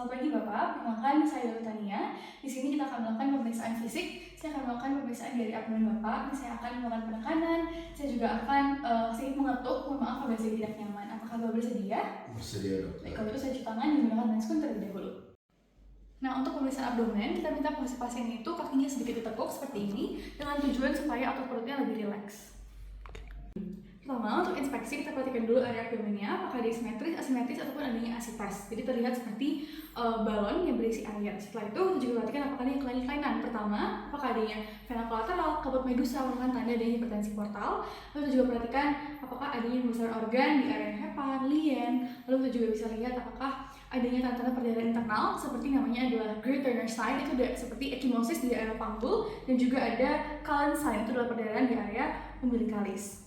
Selamat pagi Bapak, perkenalkan saya Dr. Tania. Di sini kita akan melakukan pemeriksaan fisik. Saya akan melakukan pemeriksaan dari abdomen Bapak. Saya akan melakukan penekanan. Saya juga akan sedikit mengetuk. Mohon maaf apabila saya tidak nyaman. Apakah Bapak bersedia? Bersedia, dokter. Baik, kalau itu saya cuci tangan menggunakan masker terlebih dahulu. Nah, untuk pemeriksaan abdomen, kita minta posisi pasien itu kakinya sedikit ditekuk seperti ini dengan tujuan supaya otot perutnya lebih rileks. Pertama, untuk inspeksi kita perhatikan dulu area abdomennya, apakah dia simetris, asimetris, ataupun adanya asites. Jadi terlihat seperti balon yang berisi air. Setelah itu, kita juga perhatikan apakah ada kelainan. Pertama, apakah adanya vena kolateral, kabut medusa, merupakan tanda adanya hipertensi portal. Lalu kita juga perhatikan apakah adanya pembesaran organ di area hepat, lien. Lalu kita juga bisa lihat apakah adanya tanda-tanda perdarahan internal, seperti namanya adalah Great Turner sign, itu seperti ekimosis di area panggul, dan juga ada Cullen sign, itu adalah perdarahan di area umbilicalis.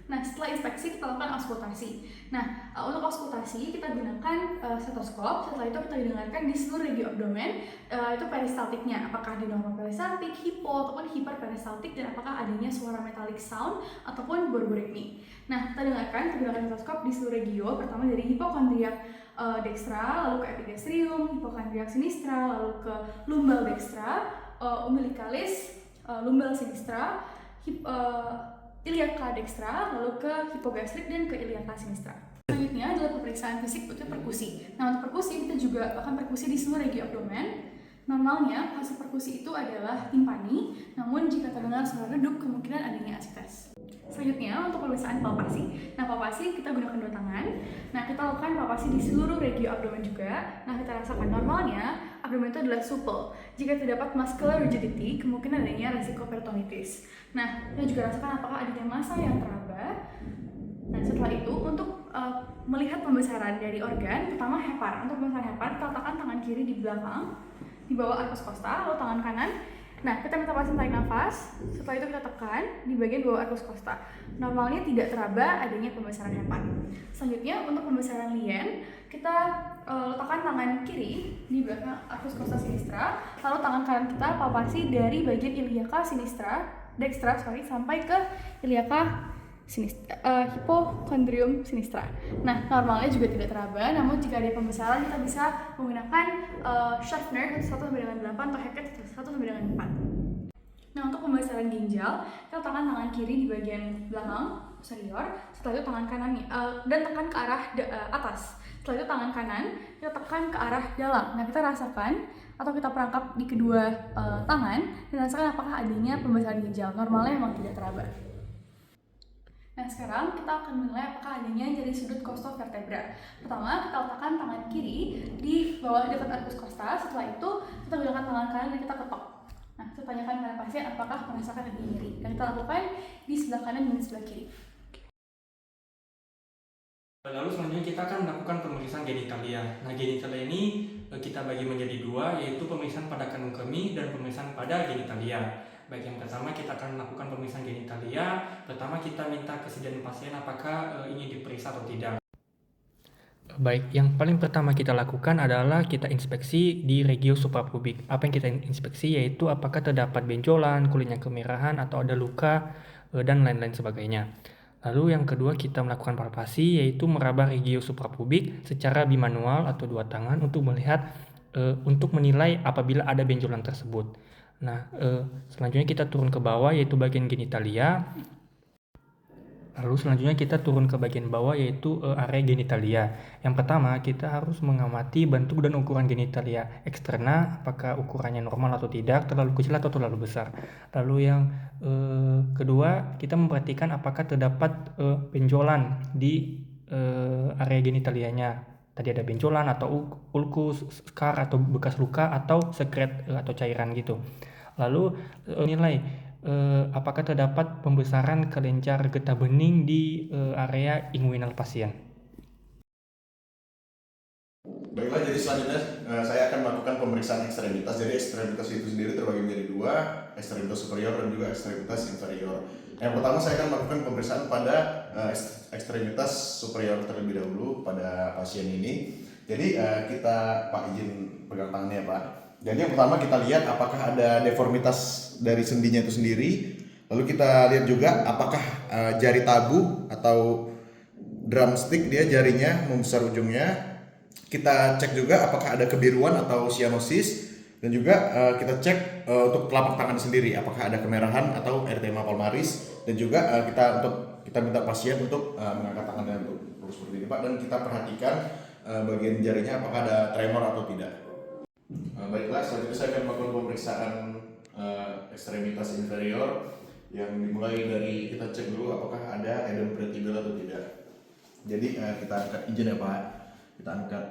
Nah, setelah inspeksi kita lakukan auskultasi. Nah, untuk auskultasi kita gunakan stetoskop. Setelah itu kita dengarkan di seluruh regi abdomen itu peristaltiknya, apakah di normal peristaltik, hipo ataupun hiperperistaltik, dan apakah adanya suara metallic sound ataupun borborygmi. Nah, kita dengarkan menggunakan stetoskop di seluruh regio, pertama dari hipokondriak dextra, lalu ke epigastrium, hipokondriak sinistra, lalu ke lumbal dextra, umbilicalis, lumbal sinistra, iliaka dextra, lalu ke hipogastrik, dan ke iliaka sinistra. Selanjutnya adalah pemeriksaan fisik untuk perkusi. Nah, untuk perkusi kita juga akan perkusi di seluruh regi abdomen. Normalnya hasil perkusi itu adalah timpani, namun jika terdengar suara redup kemungkinan adanya asites. Selanjutnya untuk pemeriksaan palpasi. Nah, palpasi kita gunakan dua tangan. Nah, kita lakukan palpasi di seluruh regi abdomen juga. Nah, kita rasakan normalnya abdomen itu adalah supple. Jika terdapat muscular rigidity, kemungkinan adanya resiko peritonitis. Nah, kita juga rasakan apakah adanya massa yang teraba. Nah, setelah itu untuk melihat pembesaran dari organ, pertama hepar. Untuk pembesaran hepar, kita letakkan tangan kiri di belakang, di bawah arcus costa, lalu tangan kanan. Nah, kita minta pasien tarik nafas. Setelah itu kita tekan di bagian bawah arcus costa. Normalnya tidak teraba adanya pembesaran hepar. Selanjutnya untuk pembesaran lien, kita letakkan tangan kiri di belakang arcus costa sinistra, lalu tangan kanan kita palpasi dari bagian iliaka dextra sampai ke iliaka hipokondrium sinistra. Nah, normalnya juga tidak teraba, namun jika ada pembesaran kita bisa menggunakan Schaffner 1:8 atau Hackett 1:4. Nah, untuk pembesaran ginjal, kita letakkan tangan kiri di bagian belakang posterior, setelah itu tangan kanan dan tekan ke arah atas. Setelah itu tangan kanan kita tekan ke arah dalam. Nah, kita rasakan atau kita perangkap di kedua tangan dan rasakan apakah adanya pembesaran ginjal. Normalnya memang tidak teraba. Nah, sekarang kita akan menilai apakah adanya nyeri sudut costovertebra. Pertama, kita letakkan tangan kiri di bawah dekat arcus costa. Setelah itu, kita gunakan tangan kanan dan kita ketok. Nah, kita tanyakan pada pasien apakah merasakan ada nyeri. Dan kita lakukan di sebelah kanan dan di sebelah kiri. Lalu selanjutnya kita akan melakukan pemeriksaan genitalia. Nah, genitalia ini kita bagi menjadi dua, yaitu pemeriksaan pada kandung kemih dan pemeriksaan pada genitalia. Baik, yang pertama kita akan melakukan pemeriksaan genitalia. Pertama kita minta kesediaan pasien apakah ingin diperiksa atau tidak. Baik, yang paling pertama kita lakukan adalah kita inspeksi di regio suprapubik. Apa yang kita inspeksi yaitu apakah terdapat benjolan, kulitnya kemerahan, atau ada luka, dan lain-lain sebagainya. Lalu yang kedua kita melakukan palpasi yaitu meraba regio suprapubik secara bimanual atau dua tangan untuk melihat untuk menilai apabila ada benjolan tersebut. Nah, selanjutnya kita turun ke bawah yaitu bagian genitalia. Lalu selanjutnya kita turun ke bagian bawah yaitu area genitalia. Yang pertama kita harus mengamati bentuk dan ukuran genitalia eksterna, apakah ukurannya normal atau tidak, terlalu kecil atau terlalu besar. Lalu yang kedua kita memperhatikan apakah terdapat benjolan di area genitalianya. Tadi ada benjolan atau ulkus, scar atau bekas luka atau sekret atau cairan gitu. Lalu nilai apakah terdapat pembesaran kelenjar getah bening di area inguinal pasien. Baiklah, jadi selanjutnya saya akan melakukan pemeriksaan ekstremitas. Jadi ekstremitas itu sendiri terbagi menjadi dua, ekstremitas superior dan juga ekstremitas inferior. Yang pertama saya akan melakukan pemeriksaan pada ekstremitas superior terlebih dahulu pada pasien ini. Jadi kita Pak izin pegang tangannya Pak. Jadi yang pertama kita lihat apakah ada deformitas dari sendinya itu sendiri. Lalu kita lihat juga apakah jari tabu atau drumstick dia jarinya membesar ujungnya. kita cek juga apakah ada kebiruan atau cyanosis, dan juga kita cek untuk telapak tangan sendiri apakah ada kemerahan atau erythema palmaris, dan juga kita minta pasien untuk mengangkat tangannya untuk seperti ini Pak, dan kita perhatikan bagian jarinya apakah ada tremor atau tidak. Baiklah, selanjutnya saya akan melakukan pemeriksaan ekstremitas inferior yang dimulai dari kita cek dulu apakah ada edem vertebral atau tidak. Jadi kita angkat izin ya Pak, kita angkat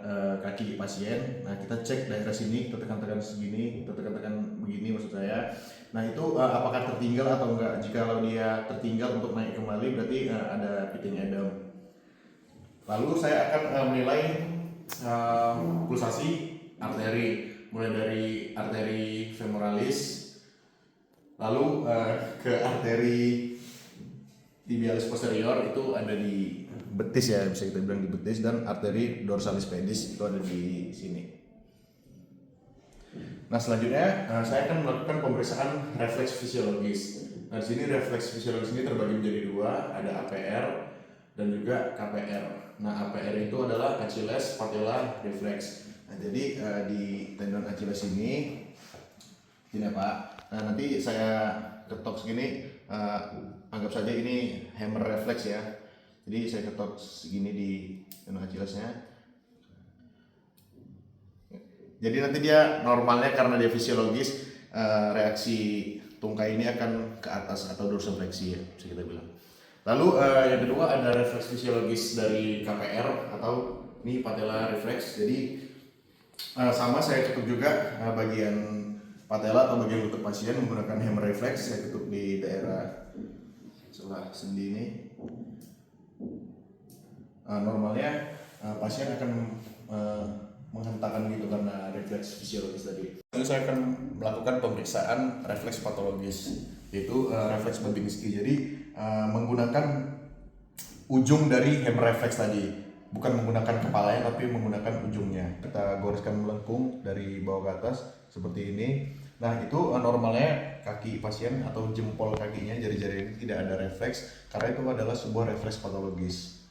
kaki pasien. Nah kita cek daerah sini, kita tekan-tekan segini, kita tekan-tekan begini maksud saya. Nah itu apakah tertinggal atau enggak? Jikalau dia tertinggal untuk naik kembali berarti ada pitting edem. Lalu saya akan menilai pulsasi arteri, mulai dari arteri femoralis, lalu ke arteri tibialis posterior itu ada di betis ya, bisa kita bilang di betis, dan arteri dorsalis pedis itu ada di sini. Nah selanjutnya saya akan melakukan pemeriksaan refleks fisiologis. Nah di sini refleks fisiologis ini terbagi menjadi dua, ada APR dan juga KPR. Nah APR itu adalah Achilles patella reflex. Nah jadi di tendon Achilles ini Pak. Nah nanti saya ketok segini, anggap saja ini hammer reflex ya. Jadi saya ketok segini di tendon Achillesnya. Jadi nanti dia normalnya karena dia fisiologis, reaksi tungkai ini akan ke atas atau dorsifleksi ya, bisa kita bilang. Lalu yang kedua ada refleks fisiologis dari KPR atau ini patella reflex. Jadi sama saya ketuk juga bagian patella atau bagian lutut pasien menggunakan hammer reflex. Saya ketuk di daerah sebelah sendi ini. Normalnya pasien akan menghentakkan gitu karena refleks fisiologis tadi. Lalu saya akan melakukan pemeriksaan refleks patologis, yaitu refleks Babinski. Jadi menggunakan ujung dari hammer reflex tadi, bukan menggunakan kepalanya tapi menggunakan ujungnya. Kita goreskan melengkung dari bawah ke atas seperti ini. Nah itu normalnya kaki pasien atau jempol kakinya, jari-jari ini tidak ada refleks karena itu adalah sebuah refleks patologis.